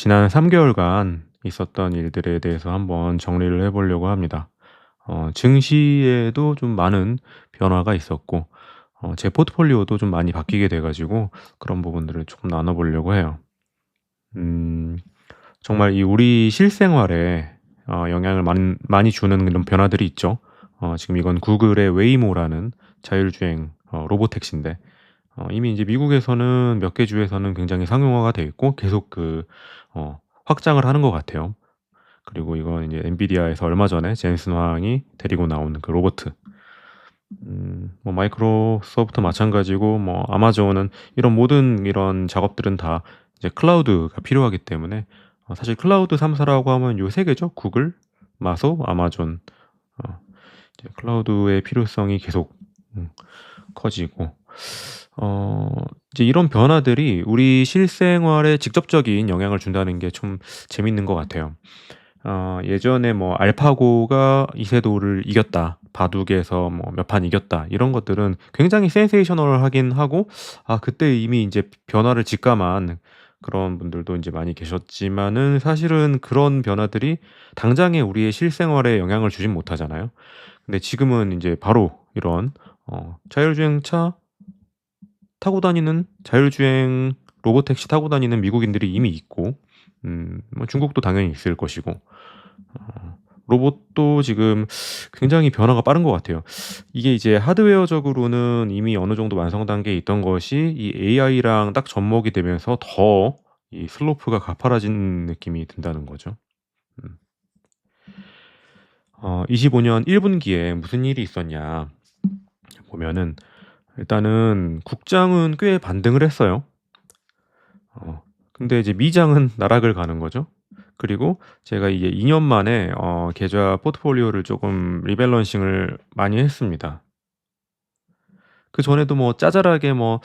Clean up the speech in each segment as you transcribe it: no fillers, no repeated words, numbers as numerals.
지난 3개월간 있었던 일들에 대해서 한번 정리를 해 보려고 합니다. 증시에도 좀 많은 변화가 있었고 제 포트폴리오도 좀 많이 바뀌게 돼 가지고 그런 부분들을 조금 나눠 보려고 해요. 음 정말 이 우리 실생활에 영향을 많이 주는 그런 변화들이 있죠. 지금 이건 구글의 웨이모라는 자율주행 로봇 택시인데 이미 이제 미국에서는 몇 개 주에서는 굉장히 상용화가 돼 있고 계속 확장을 하는 것 같아요. 그리고 이건 이제 엔비디아에서 얼마 전에 젠슨 황이 데리고 나온 그 로보트. 뭐 마이크로소프트 마찬가지고 뭐 아마존은 이런 모든 이런 작업들은 다 이제 클라우드가 필요하기 때문에 사실 클라우드 3 사라고 하면 요 3 개죠. 구글, 마소, 아마존. 어 이제 클라우드의 필요성이 계속 커지고 어 이제 이런 변화들이 우리 실생활에 직접적인 영향을 준다는 게 좀 재밌는 것 같아요. 예전에 뭐 알파고가 이세돌을 이겼다. 바둑에서 뭐 몇 판 이겼다. 이런 것들은 굉장히 센세이셔널하긴 하고 그때 이미 인제 변화를 직감한 그런 분들도 인제 많이 계셨지만은 사실은 그런 변화들이 당장에 우리의 실생활에 영향을 주진 못하잖아요. 근데 지금은 인제 바로 이런 자율주행차 타고 다니는 자율주행 로보택시 타고 다니는 미국인들이 이미 있고 뭐 중국도 당연히 있을 것이고 로봇도 지금 굉장히 변화가 빠른 것 같아요. 이게 이제 하드웨어적으로는 이미 어느 정도 완성 단계에 있던 것이 이 AI랑 딱 접목이 되면서 더 이 슬로프가 가파라진 느낌이 든다는 거죠. 음. 25년 1 분기에 무슨 일이 있었냐 보면은 일단은 국장은 꽤 반등을 했어요. 근데 이제 미장은 나락을 가는 거죠. 그리고 제가 이게 2년 만에 계좌 포트폴리오를 쪼금 리밸런싱을 많이 했습니다. 그전에도 뭐 짜잘하게 뭐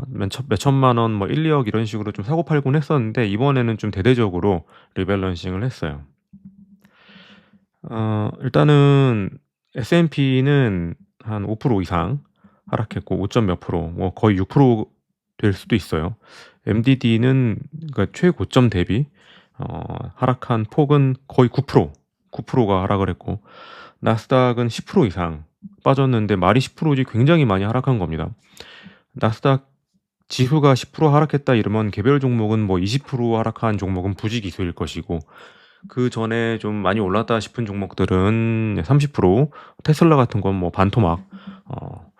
몇 천만 원 뭐 1-2억 이런 식으로 좀 사고 팔고는 했었는데 이번에는 좀 대대적으로 리밸런싱을 했어요. 일단은 S&P는 한 5% 이상 하락했고 5 점 몇 프로 뭐 거의 6%될 수도 있어요. MDD는 그러니까 최고점 대비 하락한 폭은 거의 9%가 하락을 했고 나스닥은 10% 이상 빠졌는데 말이 10%지 굉장히 많이 하락한 겁니다. 나스닥 지수가 10% 하락했다 이러면 개별 종목은 뭐 20% 하락한 종목은 부지기수일 것이고 그전에 좀 많이 올랐다 싶은 종목들은 30% 테슬라 같은 건 뭐 반토막 어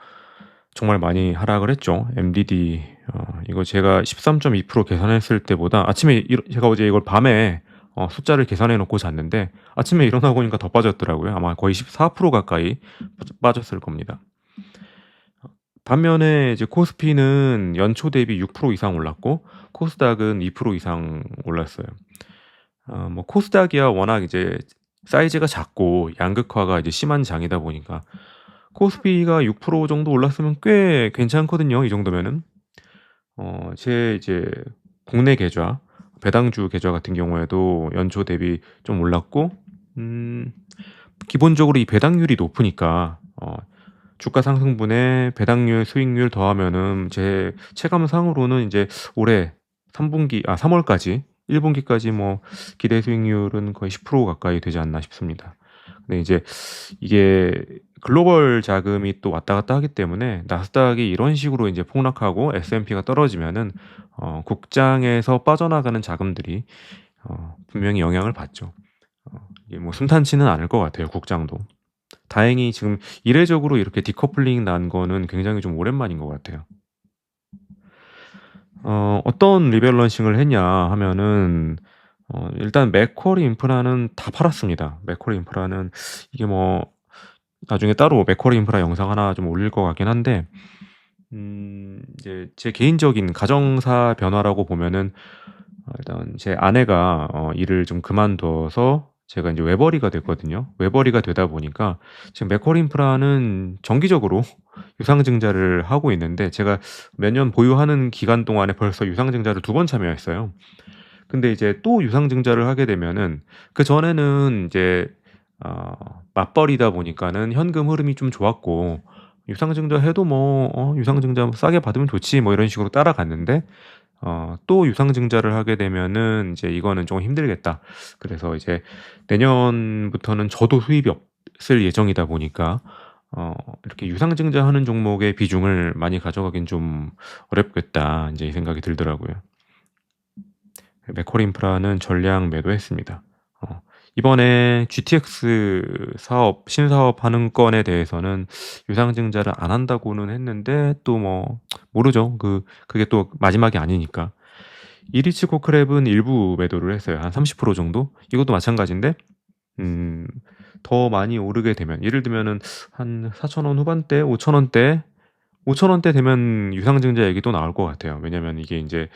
정말 많이 하락을 했죠. MDD 이거 제가 13.2% 계산했을 때보다 아침에 제가 어제 이걸 밤에 숫자를 계산해 놓고 잤는데 아침에 일어나 보니까 더 빠졌더라고요. 아마 거의 14% 가까이 빠졌을 겁니다. 반면에 이제 코스피는 연초 대비 6% 이상 올랐고 코스닥은 2% 이상 올랐어요. 뭐 코스닥이야 워낙 이제 사이즈가 작고 양극화가 이제 심한 장이다 보니까 코스피가 6% 정도 올랐으면 꽤 괜찮거든요, 이 정도면은. 제 이제 국내 계좌, 배당주 계좌 같은 경우에도 연초 대비 좀 올랐고 음 기본적으로 이 배당률이 높으니까 주가 상승분에 배당률, 수익률 더하면은 제 체감상으로는 인제 올해 3 월까지 1 분기까지 뭐 기대 수익률은 거의 10% 가까이 되지 않나 싶습니다. 근데 이제 이게 글로벌 자금이 또 왔다 갔다 하기 때문에 나스닥이 이런 식으로 인제 폭락하고 S&P가 떨어지면은 국장에서 빠져나가는 자금들이 분명히 영향을 받죠. 이게 뭐 순탄치는 않을 것 같아요, 국장도. 다행히 지금 이례적으로 이렇게 디커플링 난 거는 굉장히 좀 오랜만인 것 같아요. 어떤 리밸런싱을 했냐 하면은 일단 맥쿼리 인프라는 다 팔았습니다. 맥쿼리 인프라는 이게 뭐 나중에 따로 맥쿼리 인프라 영상 하나 좀 올릴 것 같긴 한데 이제 제 개인적인 가정사 변화라고 보면은 일단 제 아내가 일을 좀 그만둬서 제가 인제 외벌이가 됐거든요. 외벌이가 되다 보니까 지금 맥쿼리 인프라는 정기적으로 유상증자를 하고 있는데 제가 몇 년 보유하는 기간 동안에 벌써 유상증자를 2번 참여했어요. 근데 이제 또 유상증자를 하게 되면은 그전에는 이제 맞벌이다 보니까는 현금 흐름이 좀 좋았고 유상증자 해도 뭐 '유상증자 싸게 받으면 좋지.' 뭐 이런 식으로 따라갔는데 또 유상증자를 하게 되면은 이제 '이거는 좀 힘들겠다.' 그래서 이제 내년부터는 저도 수입이 없을 예정이다 보니까 어 이렇게 '유상증자하는 종목의 비중을 많이 가져가긴 좀 어렵겠다.' 인제 이 생각이 들더라고요. 메커인프라는 전량 매도했습니다. 어 이번에 GTX 사업 신사업 하는 건에 대해서는 유상증자를 안 한다고는 했는데 또 뭐 모르죠. 그게 또 마지막이 아니니까. 이리치 코크랩은 일부 매도를 했어요. 한 30% 정도? 이것도 마찬가지인데 음 더 많이 오르게 되면 예를 들면은 한 4,000원 후반대, 5,000원대 5,000원대 되면 유상증자 얘기 또 나올 것 같아요. 왜냐면 이게 인제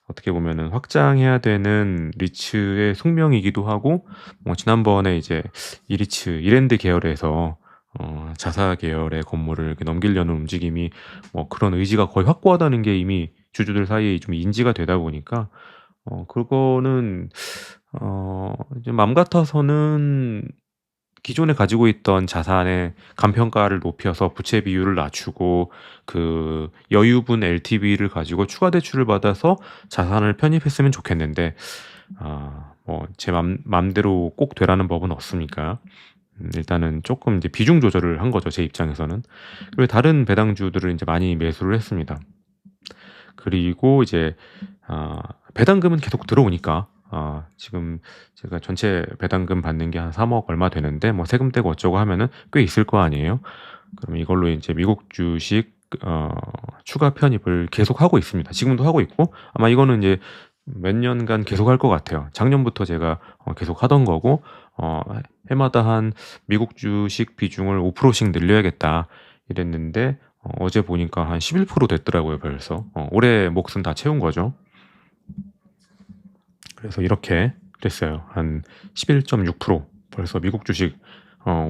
어떻게 보면은 확장해야 되는 리츠의 숙명이기도 하고 지난번에 이제 이리츠 이랜드 계열에서 자사 계열의 건물을 이렇게 넘기려는 움직임이 그런 의지가 거의 확고하다는 게 이미 주주들 사이에 좀 인지가 되다 보니까 그거는 이제 맘 같아서는 기존에 가지고 있던 자산의 간평가를 높여서 부채 비율을 낮추고 그 여유분 LTV를 가지고 추가 대출을 받아서 자산을 편입했으면 좋겠는데 제 맘대로 꼭 되라는 법은 없으니까 일단은 쪼끔 이제 비중 조절을 한 거죠, 제 입장에서는. 그리고 다른 배당주들을 인제 많이 매수를 했습니다. 그리고 이제 배당금은 계속 들어오니까 지금 제가 전체 배당금 받는 게 한 3억 얼마 되는데 세금 떼고 어쩌고 하면은 꽤 있을 거 아니에요. 그럼 이걸로 인제 미국 주식 추가 편입을 계속하고 있습니다. 지금도 하고 있고 아마 이거는 이제 몇 년간 계속할 것 같아요. 작년부터 제가 계속 하던 거고 해마다 한 '미국 주식 비중을 5%씩 늘려야겠다.' 이랬는데 어제 보니까 한 11% 됐더라고요 벌써. 올해 몫은 다 채운 거죠. 그래서 이렇게 됐어요. 한 11.6% 벌써 미국 주식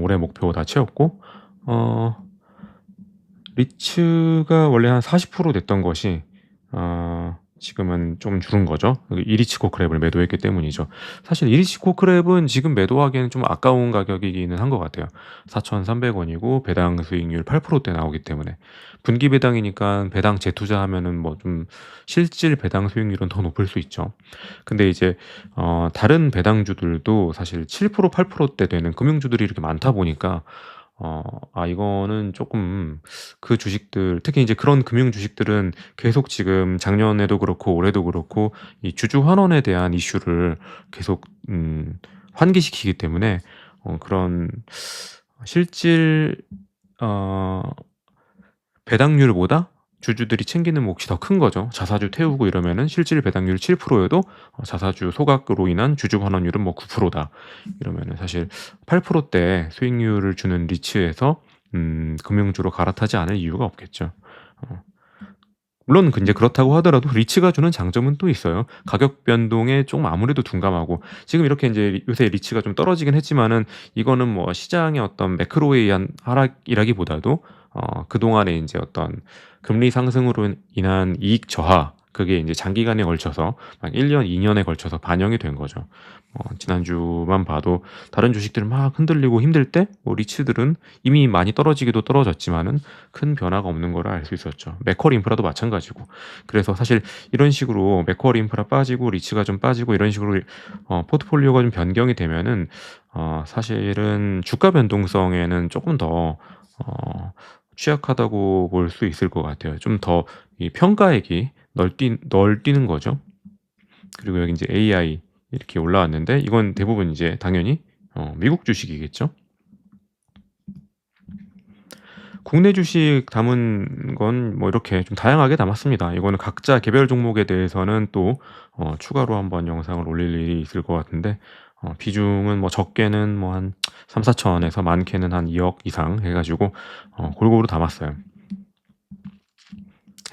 올해 목표 다 채웠고 어 리츠가 원래 한 40% 됐던 것이 지금은 좀 줄은 거죠. 이리치 코크랩을 매도했기 때문이죠. 사실 이리치 코크랩은 지금 매도하기에는 좀 아까운 가격이기는 한 것 같아요. 4,300원이고 배당 수익률 8%대 나오기 때문에 분기 배당이니까 배당 재투자하면은 좀 실질 배당 수익률은 더 높을 수 있죠. 근데 이제 다른 배당주들도 사실 7% 8%대 되는 금융주들이 이렇게 많다 보니까 이거는 쪼끔 그 주식들 특히 이제 그런 금융 주식들은 계속 지금 작년에도 그렇고 올해도 그렇고 이 주주 환원에 대한 이슈를 계속 환기시키기 때문에 그런 실질 어 배당률보다 주주들이 챙기는 몫이 더 큰 거죠. 자사주 태우고 이러면은 실질 배당률 7% 여도 자사주 소각으로 인한 주주 환원율은 9%다. 이러면은 사실 8%대 수익률을 주는 리츠에서 금융주로 갈아타지 않을 이유가 없겠죠. 어 물론 인제 그렇다고 하더라도 리츠가 주는 장점은 또 있어요. 가격 변동에 좀 아무래도 둔감하고 지금 이렇게 인제 요새 리츠가 좀 떨어지긴 했지만은 이거는 시장의 어떤 매크로에 의한 하락이라기보다도 그동안에 인제 어떤 금리 상승으로 인한 이익 저하 그게 인제 장기간에 걸쳐서 한 1 년, 2 년에 걸쳐서 반영이 된 거죠. 지난주만 봐도 다른 주식들은 막 흔들리고 힘들 때 리츠들은 이미 많이 떨어지기도 떨어졌지만은 큰 변화가 없는 거를 알 수 있었죠. 맥쿼리 인프라도 마찬가지고. 그래서 사실 이런 식으로 맥쿼리 인프라 빠지고 리츠가 좀 빠지고 이런 식으로 포트폴리오가 좀 변경이 되면은 사실은 주가 변동성에는 쪼끔 더 취약하다고 볼 수 있을 것 같아요. 좀 더 이 평가액이 널뛰는 거죠. 그리고 여기 인제 AI 이렇게 올라왔는데 이건 대부분 이제 당연히 미국 주식이겠죠. 국내 주식 담은 건 이렇게 좀 다양하게 담았습니다. 이거는 각자 개별 종목에 대해서는 또 추가로 한번 영상을 올릴 일이 있을 것 같은데 비중은 적게는 한 3-4천에서 많게는 한 2억 이상 해 가지고 골고루 담았어요.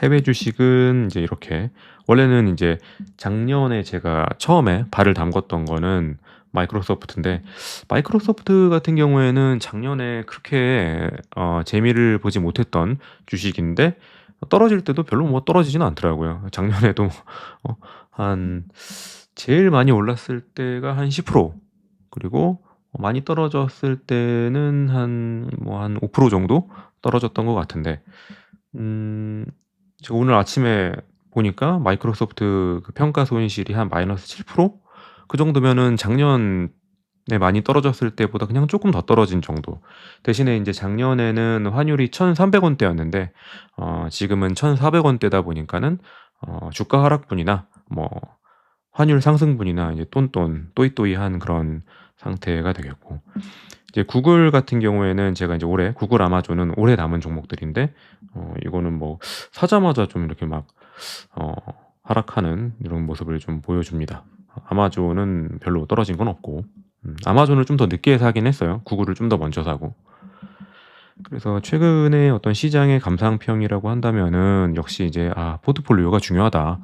해외 주식은 이제 이렇게 원래는 인제 작년에 제가 처음에 발을 담궜던 거는 마이크로소프트인데 마이크로소프트 같은 경우에는 작년에 그렇게 재미를 보지 못했던 주식인데 떨어질 때도 별로 떨어지지는 않더라고요. 작년에도 한 제일 많이 올랐을 때가 한 10% 그리고 많이 떨어졌을 때는 한 5% 정도 떨어졌던 것 같은데 음 제가 오늘 아침에 보니까 마이크로소프트 그 평가 손실이 한 마이너스 7%? 그 정도면은 작년에 많이 떨어졌을 때보다 그냥 조금 더 떨어진 정도. 대신에 이제 작년에는 환율이 1,300원대였는데 지금은 1,400원대다 보니까는 주가 하락분이나 뭐 환율 상승분이나 이제 똔똔 또이또이한 그런 상태가 되겠고, 이제 구글 같은 경우에는 제가 이제 올해 구글, 아마존은 올해 남은 종목들인데 이거는 뭐 사자마자 좀 이렇게 막 어 하락하는 이런 모습을 좀 보여줍니다. 아마존은 별로 떨어진 건 없고, 아마존을 좀 더 늦게 사긴 했어요. 구글을 좀 더 먼저 사고. 그래서 최근에 어떤 시장의 감상평이라고 한다면은 역시 이제 '포트폴리오가 중요하다.'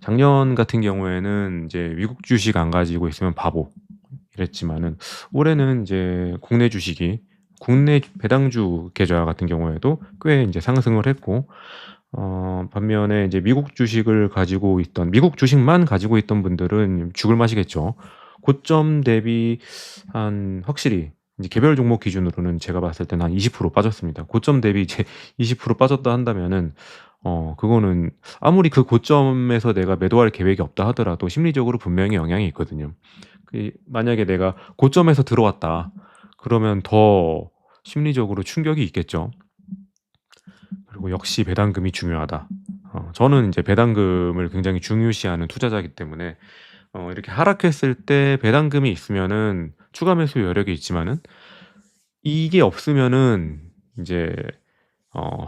작년 같은 경우에는 이제 '미국 주식 안 가지고 있으면 바보.' 이랬지만은 올해는 이제 국내 배당주 계좌 같은 경우에도 꽤 인제 상승을 했고, 반면에 이제 미국 주식만 가지고 있던 분들은 죽을 맛이겠죠. 고점 대비 한 확실히 이제 개별 종목 기준으로는 제가 봤을 때는 한 20% 빠졌습니다. 고점 대비 이제 20% 빠졌다 한다면은 그거는 아무리 그 고점에서 내가 매도할 계획이 없다 하더라도 심리적으로 분명히 영향이 있거든요. 만약에 내가 고점에서 들어왔다 그러면 더 심리적으로 충격이 있겠죠. 그리고 역시 배당금이 중요하다. 저는 이제 배당금을 굉장히 중요시하는 투자자이기 때문에 이렇게 하락했을 때 배당금이 있으면은 추가 매수 여력이 있지만은 이게 없으면은 이제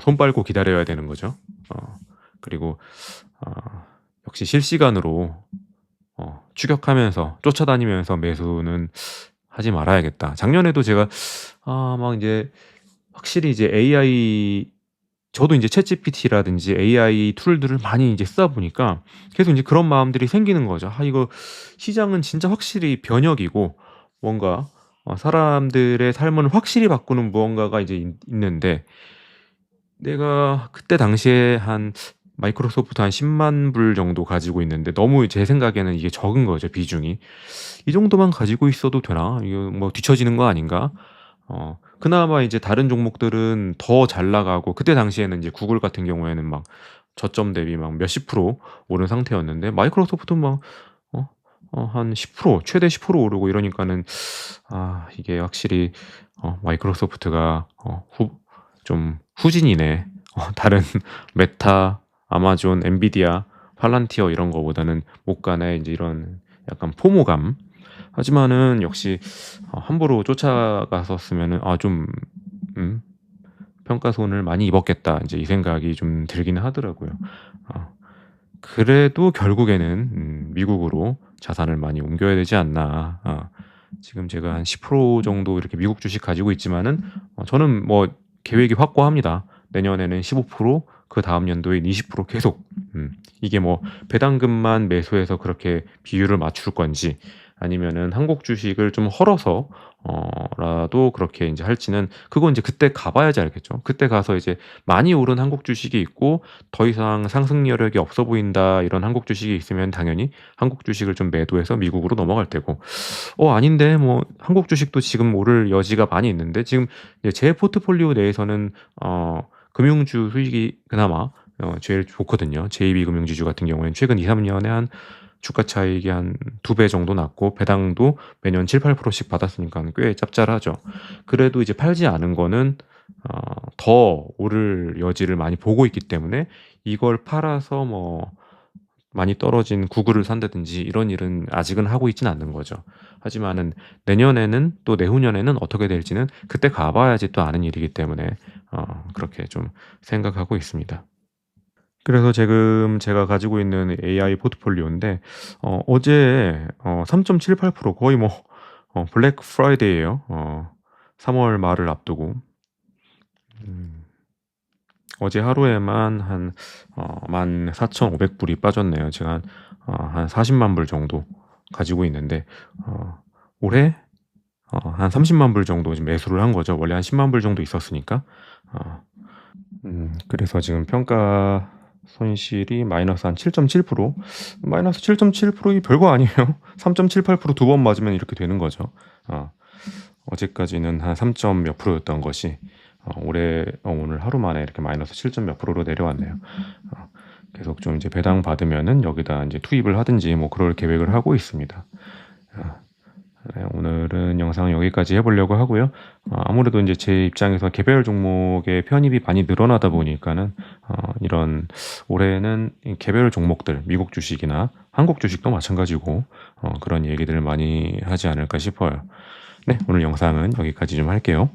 손 빨고 기다려야 되는 거죠. 그리고 어 역시 실시간으로 추격하면서 쫓아다니면서 매수는 하지 말아야겠다. 작년에도 제가 막 이제 확실히 이제 AI, 저도 이제 챗GPT라든지 AI 툴들을 많이 이제 쓰다 보니까 계속 이제 그런 마음들이 생기는 거죠. 이거 시장은 진짜 확실히 변혁이고 뭔가 사람들의 삶을 확실히 바꾸는 무언가가 이제 있는데, 내가 그때 당시에 한 마이크로소프트 한 10만 불 정도 가지고 있는데 너무 제 생각에는 이게 적은 거죠, 비중이. '이 정도만 가지고 있어도 되나? 이거 뭐 뒤처지는 거 아닌가?' 그나마 이제 다른 종목들은 더 잘 나가고, 그때 당시에는 이제 구글 같은 경우에는 막 저점 대비 막 몇십 프로 오른 상태였는데 마이크로소프트는 막 한 10% 최대 10% 오르고 이러니까는 이게 확실히 마이크로소프트가 좀 후진이네. 다른 메타, 아마존, 엔비디아, 팔란티어 이런 거보다는 못 가네. 인제 이런 약간 포모감. 하지만은 역시 함부로 쫓아갔었으면은 좀 음 '평가손을 많이 입었겠다.' 인제 이 생각이 좀 들기는 하더라고요. 어 그래도 결국에는 미국으로 자산을 많이 옮겨야 되지 않나. 지금 제가 한 10% 정도 이렇게 미국 주식 가지고 있지만은 저는 뭐 계획이 확고합니다. 내년에는 15%, 그다음 연도엔 20% 계속. 이게 뭐 배당금만 매수해서 그렇게 비율을 맞출 건지, 아니면은 한국 주식을 좀 헐어서 라도 그렇게 인제 할지는, 그건 인제 그때 가 봐야지 알겠죠. 그때 가서 이제 많이 오른 한국 주식이 있고 더 이상 상승 여력이 없어 보인다, 이런 한국 주식이 있으면 당연히 한국 주식을 좀 매도해서 미국으로 넘어갈 테고, 아닌데 뭐 한국 주식도 지금 오를 여지가 많이 있는데, 지금 이제 제 포트폴리오 내에서는 금융주 수익이 그나마 제일 좋거든요. JB 금융지주 같은 경우에는 최근 2-3 년에 한 주가 차익이 한 2배 정도 났고 배당도 매년 7-8%씩 받았으니까는 꽤 짭짤하죠. 그래도 이제 팔지 않은 거는 더 오를 여지를 많이 보고 있기 때문에 이걸 팔아서 뭐 많이 떨어진 구글을 산다든지 이런 일은 아직은 하고 있진 않는 거죠. 하지만은 내년에는 또 내후년에는 어떻게 될지는 그때 가 봐야지 또 아는 일이기 때문에 그렇게 좀 생각하고 있습니다. 그래서 지금 제가 가지고 있는 AI 포트폴리오인데 어제 3.78% 거의 뭐 블랙 프라이데이예요. 3월 말을 앞두고 음 어제 하루에만 한 14,500 불이 빠졌네요. 제가 한 40만 불 정도 가지고 있는데 올해 한 30만 불 정도 지금 매수를 한 거죠. 원래 한 10만 불 정도 있었으니까. 어 그래서 지금 평가 손실이 마이너스 한 7.7%, 마이너스 7.7%이 별거 아니에요. 3.78% 두 번 맞으면 이렇게 되는 거죠. 어 어제까지는 한 3. 몇 프로였던 것이 오늘 하루 만에 이렇게 마이너스 7. 몇 프로로 내려왔네요. 계속 좀 이제 배당 받으면은 여기다 이제 투입을 하든지 뭐 그럴 계획을 하고 있습니다. 네, 오늘은 영상 여기까지 해보려고 하고요. 아무래도 이제 제 입장에서 개별 종목의 편입이 많이 늘어나다 보니까는 이런 올해는 이 개별 종목들, 미국 주식이나 한국 주식도 마찬가지고 그런 얘기들을 많이 하지 않을까 싶어요. 네, 오늘 영상은 여기까지 좀 할게요.